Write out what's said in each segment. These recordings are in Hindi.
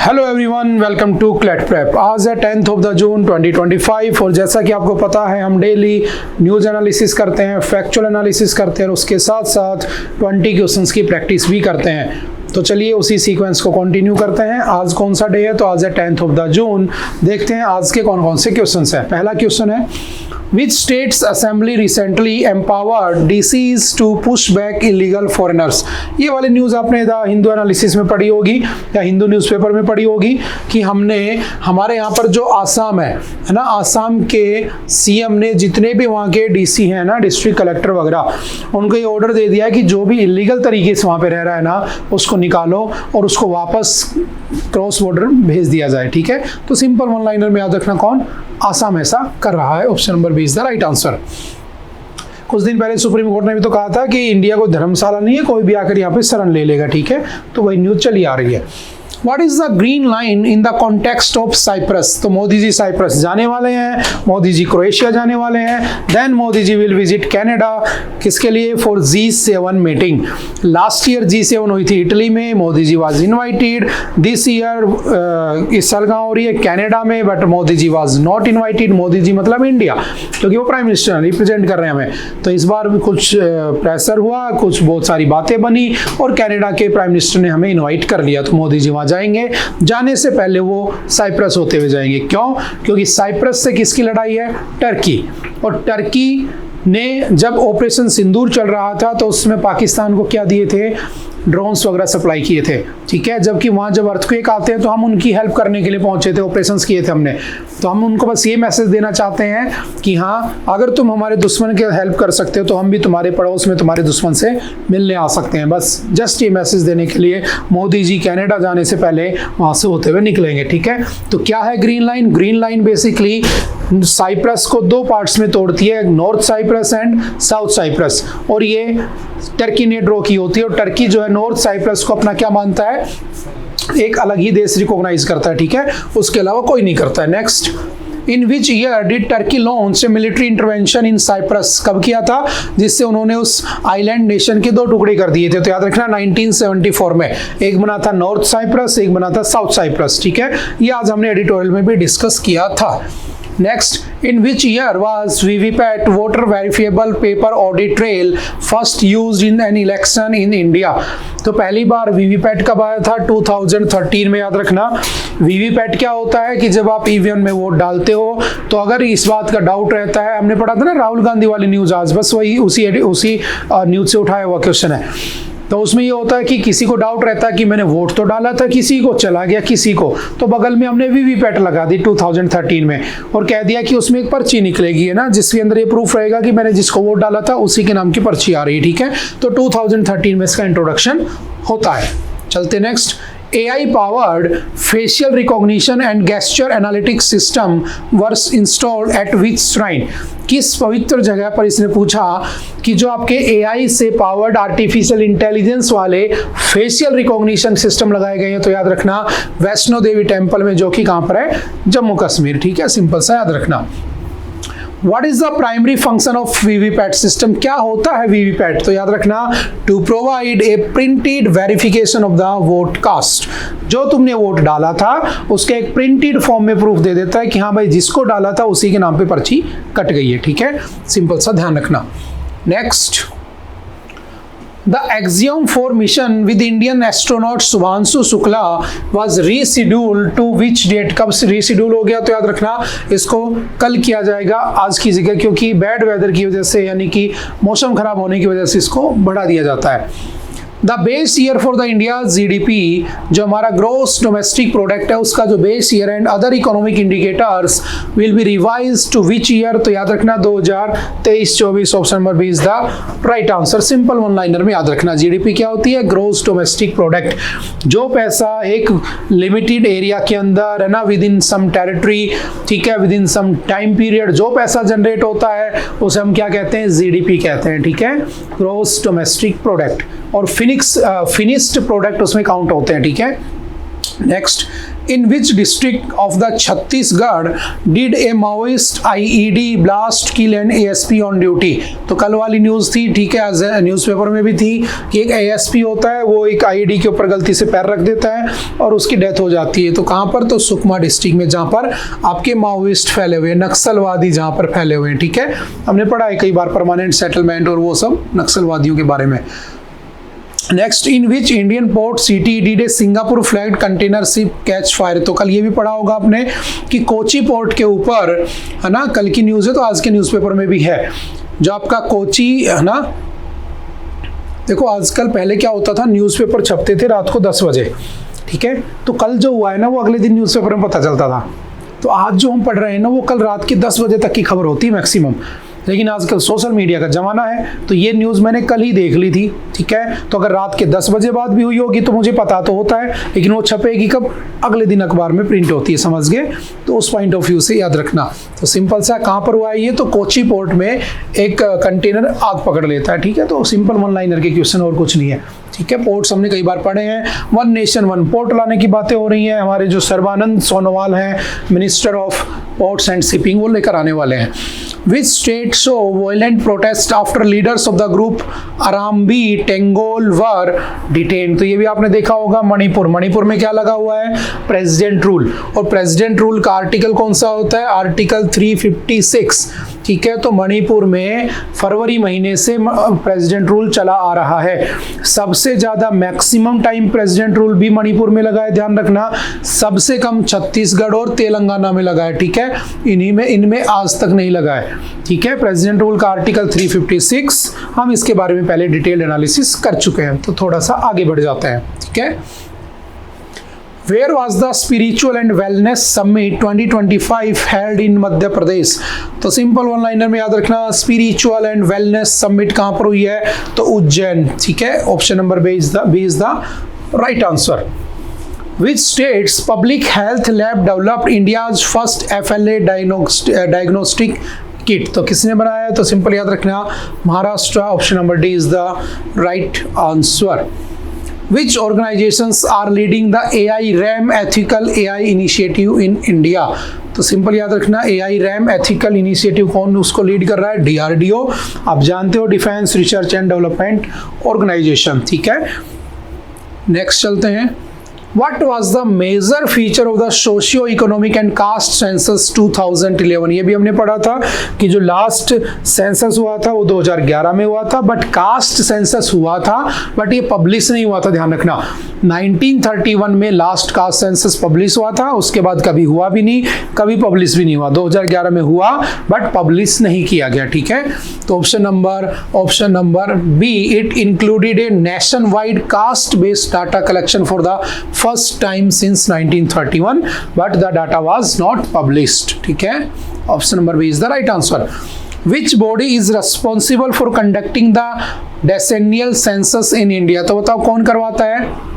Hello everyone, welcome to CLAT prep. आज है 10th ऑफ द जून 2025 और जैसा कि आपको पता है हम डेली न्यूज़ एनालिसिस करते हैं, फैक्चुअल एनालिसिस करते हैं और उसके साथ साथ 20 क्वेश्चंस की प्रैक्टिस भी करते हैं। तो चलिए उसी सीक्वेंस को कंटिन्यू करते हैं। आज कौन सा डे है? तो आज है 10th ऑफ द जून। देखते हैं आज के कौन कौन से क्वेश्चंस हैं। पहला क्वेश्चन है, Which states assembly recently empowered DCs to push back illegal foreigners? ये वाली न्यूज़ आपने द हिंदू एनालिसिस में पढ़ी होगी या हिंदू न्यूज़पेपर में पढ़ी होगी कि हमने हमारे यहाँ पर जो आसाम है ना, आसाम के सीएम ने जितने भी वहाँ के डीसी हैं ना, डिस्ट्रिक्ट कलेक्टर वगैरह, उनको ये ऑर्डर दे दिया है कि जो भी इलीगल तरीके से वहाँ पे रह रहा है ना, उसको निकालो और उसको वापस क्रॉस बॉर्डर भेज दिया जाए। ठीक है, तो सिंपल वन लाइनर में याद रखना, कौन? आसाम ऐसा कर रहा है। Option number B is the right answer. कुछ दिन पहले सुप्रीम कोर्ट ने भी तो कहा था कि इंडिया कोई धर्मशाला नहीं है, कोई भी आकर यहाँ पे शरण ले लेगा। ठीक है, तो वही न्यूज चली आ रही है। What is the green line in the context of Cyprus? तो मोदी जी साइप्रस जाने वाले हैं, मोदी जी क्रोएशिया जाने वाले हैं, then Modi ji will visit Canada. किसके लिए? For G7 meeting. Last year G7 हुई थी इटली में, Modi ji was invited. This year इस साल कहाँ हो रही है? कनाडा में, but Modi ji was not invited. Modi ji मतलब इंडिया, क्योंकि वो प्राइम मिनिस्टर रिप्रेजेंट कर रहे हैं हमें। तो इस बार भी कुछ प्रेशर हुआ, कुछ बहुत सारी बातें बनी और कनाडा के प्राइम मिनिस्टर ने हमें इन्वाइट कर लिया, तो मोदी जी वहाँ जाएंगे। जाने से पहले वो साइप्रस होते हुए जाएंगे। क्यों? क्योंकि साइप्रस से किसकी लड़ाई है? टर्की। और टर्की ने जब ऑपरेशन सिंदूर चल रहा था तो उसमें पाकिस्तान को क्या दिए थे? ड्रोन्स वगैरह सप्लाई किए थे। ठीक है, जबकि वहाँ जब अर्थक्वेक आते हैं तो हम उनकी हेल्प करने के लिए पहुंचे थे, ऑपरेशंस किए थे हमने। तो हम उनको बस ये मैसेज देना चाहते हैं कि हाँ, अगर तुम हमारे दुश्मन के हेल्प कर सकते हो तो हम भी तुम्हारे पड़ोस में तुम्हारे दुश्मन से मिलने आ सकते हैं। बस जस्ट ये मैसेज देने के लिए मोदी जी कनाडा जाने से पहले वहाँ से होते हुए निकलेंगे। ठीक है, तो क्या है green line? Green line basically Cyprus को दो पार्ट्स में तोड़ती है, north Cyprus and south Cyprus, और ये टर्की ने ड्रॉ की होती है। और टर्की जो है नॉर्थ साइप्रस को अपना क्या मानता है? एक अलग ही देश रिकॉग्नाइज करता है। ठीक है, उसके अलावा कोई नहीं करता है। Next, in which year did Turkey launch military intervention in Cyprus? कब किया था? जिससे उन्होंने उस आइलैंड नेशन के दो टुकड़े कर दिए थे। तो याद रखना 1974 में एक बना था नॉर्थ साइप्रस, एक बना था साउथ साइप्रस। ठीक है, ये आज हमने एडिटोरियल में भी डिस्कस किया था। Next, in which year was VVPAT voter verifiable paper audit trail first used in an election in India? तो पहली बार वीवीपैट कब आया था? 2013 में। याद रखना, वीवीपैट क्या होता है कि जब आप ईवीएम में वोट डालते हो तो अगर इस बात का डाउट रहता है, हमने पढ़ा था ना राहुल गांधी वाली न्यूज, आज बस वही उसी न्यूज से उठाया हुआ क्वेश्चन है। तो उसमें ये होता है कि किसी को डाउट रहता है कि मैंने वोट तो डाला था, किसी को चला गया किसी को, तो बगल में हमने वीवीपैट लगा दी 2013 में और कह दिया कि उसमें एक पर्ची निकलेगी, है ना, जिसके अंदर ये प्रूफ रहेगा कि मैंने जिसको वोट डाला था उसी के नाम की पर्ची आ रही है। ठीक है, तो 2013 में इसका इंट्रोडक्शन होता है। चलते next, AI powered facial recognition and gesture analytics system was installed at which shrine? किस पवित्र जगह पर इसने पूछा कि जो आपके AI से पावर्ड आर्टिफिशियल इंटेलिजेंस वाले फेशियल रिकॉग्निशन सिस्टम लगाए गए हैं? तो याद रखना वैष्णो देवी टेम्पल में, जो कि कहाँ पर है? जम्मू कश्मीर। ठीक है, सिंपल सा याद रखना। What is the primary function of VVPAT system? क्या होता है VVPAT? तो याद रखना, to provide a printed verification of the vote cast। जो तुमने वोट डाला था उसके एक प्रिंटेड फॉर्म में प्रूफ दे देता है कि हाँ भाई, जिसको डाला था उसी के नाम पे पर्ची कट गई है। ठीक है, सिंपल सा ध्यान रखना। Next, The Axiom 4 mission with Indian astronaut Subhanshu Shukla was rescheduled to which date? कब reschedule हो गया? तो याद रखना इसको कल किया जाएगा आज की जगह, क्योंकि बैड वेदर की वजह से, यानी कि मौसम खराब होने की वजह से इसको बढ़ा दिया जाता है। The base year for the India GDP, जो हमारा ग्रोस डोमेस्टिक प्रोडक्ट है, उसका जो base year and other economic indicators will be revise to which year? तो याद रखना 2023-24। Option number B is the right answer. Simple one liner में याद रखना, GDP क्या होती है? Gross domestic product. जो पैसा एक लिमिटेड एरिया के अंदर, है ना, विद इन सम टेरिटरी, ठीक है, within some time period, जो पैसा जनरेट होता है उसे हम क्या कहते हैं? GDP कहते हैं। ठीक है, ग्रोस डोमेस्टिक प्रोडक्ट। और फिनिश्ड प्रोडक्ट उसमें काउंट होते हैं। ठीक है, next, in which district of the Chhattisgarh did a Maoist IED blast kill an ASP on duty. तो कल वाली न्यूज़ थी, ठीक है, आज न्यूज़पेपर में भी थी कि एक ASP होता है, वो एक IED के ऊपर गलती से पैर रख देता है और उसकी डेथ हो जाती है। तो कहाँ पर? तो सुकमा डिस्ट्रिक्ट में, जहाँ पर आपके माओइस्ट फैले हुए हैं, नक्सलवादी जहाँ पर फैले हुए हैं, ठीक है। हमने पढ़ा है कई बार परमानेंट सेटलमेंट और वो सब नक्सलवादियों के बारे में। Next, in which Indian port city did a Singapore flagged container ship catch fire. तो कल ये भी पढ़ा होगा आपने कि कोची पोर्ट के ऊपर, है ना, कल की न्यूज़ है तो आज के न्यूज़पेपर में भी है, जो आपका कोची, है ना। देखो आजकल, पहले क्या होता था, न्यूज़पेपर छपते थे रात को 10 बजे, ठीक है, तो कल जो हुआ है ना वो अगले दिन न्यूज़पेपर में पता चलता था। तो आज जो हम पढ़ रहे हैं ना वो कल रात की 10 बजे तक की खबर होती है मैक्सिमम। लेकिन आजकल सोशल मीडिया का ज़माना है, तो ये न्यूज़ मैंने कल ही देख ली थी, ठीक है। तो अगर रात के 10 बजे बाद भी हुई होगी तो मुझे पता तो होता है, लेकिन वो छपेगी कब? अगले दिन अखबार में प्रिंट होती है, समझ गए। तो उस पॉइंट ऑफ व्यू से याद रखना। तो सिंपल सा, कहाँ पर हुआ है ये? तो कोची पोर्ट में एक कंटेनर आग पकड़ लेता है, ठीक है। तो सिंपल वन लाइनर के क्वेश्चन, और कुछ नहीं है, ठीक है। पोर्ट्स हमने कई बार पढ़े हैं। वन नेशन वन पोर्ट लाने की बातें हो रही हैं, हमारे जो सर्बानंद सोनोवाल हैं, minister of ports and shipping, वो लेकर आने वाले हैं। Which state saw violent protest after leaders of the group Arambi Tengol were detained? तो ये भी आपने देखा होगा, मणिपुर। मणिपुर में क्या लगा हुआ है? President rule. और प्रेसिडेंट रूल का आर्टिकल कौन सा होता है? आर्टिकल 356, ठीक है। तो मणिपुर में फरवरी महीने से प्रेसिडेंट रूल चला आ रहा है। सबसे ज्यादा मैक्सिमम टाइम प्रेसिडेंट रूल भी मणिपुर में लगा है, ध्यान रखना। सबसे कम छत्तीसगढ़ और तेलंगाना में लगा है, ठीक है। इनमें आज तक नहीं लगा है, ठीक है। प्रेसिडेंट रूल का आर्टिकल 356, हम इसके बारे में पहले डिटेल्ड एनालिसिस कर चुके हैं, तो थोड़ा सा आगे बढ़ जाते हैं, ठीक है। Where was the Spiritual and Wellness Summit 2025 held in Madhya Pradesh? तो सिंपल वन लाइनर में याद रखना, स्पिरिचुअल एंड वेलनेस समिट कहाँ पर हुई है? तो उज्जैन, ठीक है। Option number B is the right answer. Which states public health lab developed India's first FLA diagnostic kit? तो किसने बनाया है? तो सिंपल याद रखना, Maharashtra. Option number D is the right answer. Which organizations are leading the AI RAM ethical AI initiative in India? तो सिंपल याद रखना, AI RAM ethical initiative कौन उसको लीड कर रहा है? DRDO, आप जानते हो, defence research and development organisation, ठीक है। नेक्स्ट चलते हैं। What was the major feature of the socio-economic and caste census 2011? ये भी हमने पढ़ा था कि जो लास्ट सेंसस हुआ था वो 2011 में हुआ था, बट कास्ट सेंसस हुआ था, बट ये पब्लिश नहीं हुआ था, ध्यान रखना। 1931 में लास्ट कास्ट सेंसस पब्लिश हुआ था, उसके बाद कभी हुआ भी नहीं, कभी पब्लिश भी नहीं हुआ। 2011 में हुआ बट पब्लिश नहीं किया गया, ठीक है। तो option number B, it included a nationwide caste based data collection for the first time since 1931, but the data was not published, ठीक है। Option number B is the right answer. Which body is responsible for conducting the decennial census in India? तो बताओ कौन करवाता है?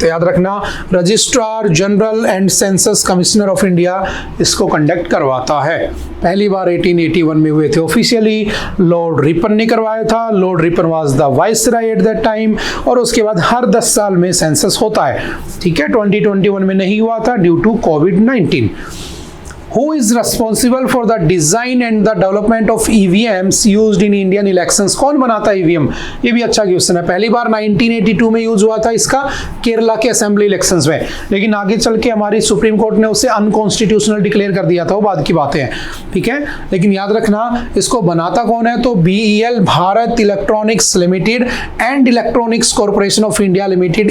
तो याद रखना, registrar general and census commissioner of India इसको कंडक्ट करवाता है। पहली बार 1881 में हुए थे ऑफिशियली, लॉर्ड रिपन ने करवाया था। Lord Ripon was the viceroy at that time. और उसके बाद हर 10 साल में सेंसस होता है, ठीक है। 2021 में नहीं हुआ था due to COVID. Who is responsible for the design and the development of EVMs used in Indian elections? कौन बनाता है EVM? ये भी अच्छा क्वेश्चन है। पहली बार 1982 में यूज हुआ था इसका, केरला के असेंबली इलेक्शंस में, लेकिन आगे चल के हमारी सुप्रीम कोर्ट ने उसे अनकॉन्स्टिट्यूशनल डिक्लेयर कर दिया था, वो बाद की बातें हैं, ठीक है। लेकिन याद रखना, इसको बनाता कौन है? तो BEL, Bharat electronics limited and electronics corporation of India limited,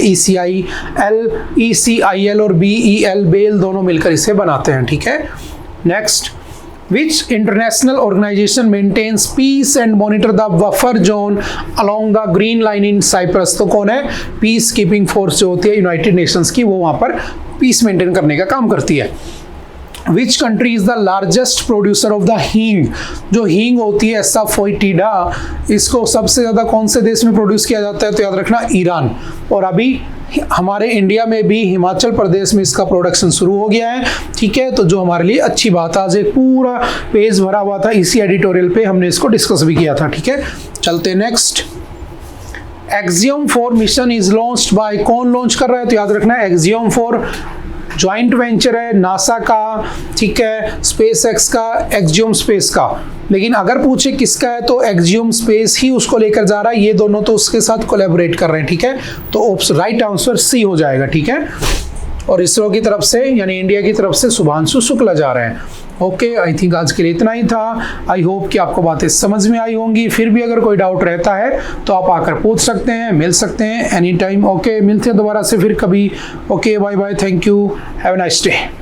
ECIL और BEL दोनों मिलकर इसे बनाते हैं, ठीक है। Next, which international organization maintains peace and monitor the buffer zone along the green line in Cyprus? तो कौन है? पीस कीपिंग फोर्स जो होती है यूनाइटेड नेशंस की, वो वहाँ पर पीस मेंटेन करने का काम करती है। Which country is the largest producer of the हींग? जो हींग होती है एसाफोइटिडा, इसको सबसे ज़्यादा कौन से देश में प्रोड्यूस किया जाता है? तो याद रखना, ईरान। और अभी हमारे इंडिया में भी हिमाचल प्रदेश में इसका प्रोडक्शन शुरू हो गया है, ठीक है। तो जो हमारे लिए अच्छी बात है, आज एक पूरा पेज भरा हुआ था इसी एडिटोरियल पे, हमने इसको डिस्कस भी किया था, ठीक है। चलते next. Axiom 4 mission is launched by, कौन लॉन्च कर रहा है? तो याद रखना है एक्सियम 4 जॉइंट वेंचर है नासा का, ठीक है, स्पेसएक्स का, एक्सियम स्पेस का। लेकिन अगर पूछे किसका है तो एक्सियम स्पेस ही उसको लेकर जा रहा है, ये दोनों तो उसके साथ कोलैबोरेट कर रहे हैं, ठीक है। तो राइट आंसर सी हो जाएगा, ठीक है। और इसरो की तरफ से यानी इंडिया की तरफ से शुभांशु शुक्ला जा रहे हैं। ओके, आई थिंक आज के लिए इतना ही था। आई होप कि आपको बातें समझ में आई होंगी। फिर भी अगर कोई डाउट रहता है तो आप आकर पूछ सकते हैं, मिल सकते हैं एनी टाइम। ओके, मिलते हैं दोबारा से फिर कभी। Okay, bye bye, thank you, have a nice day.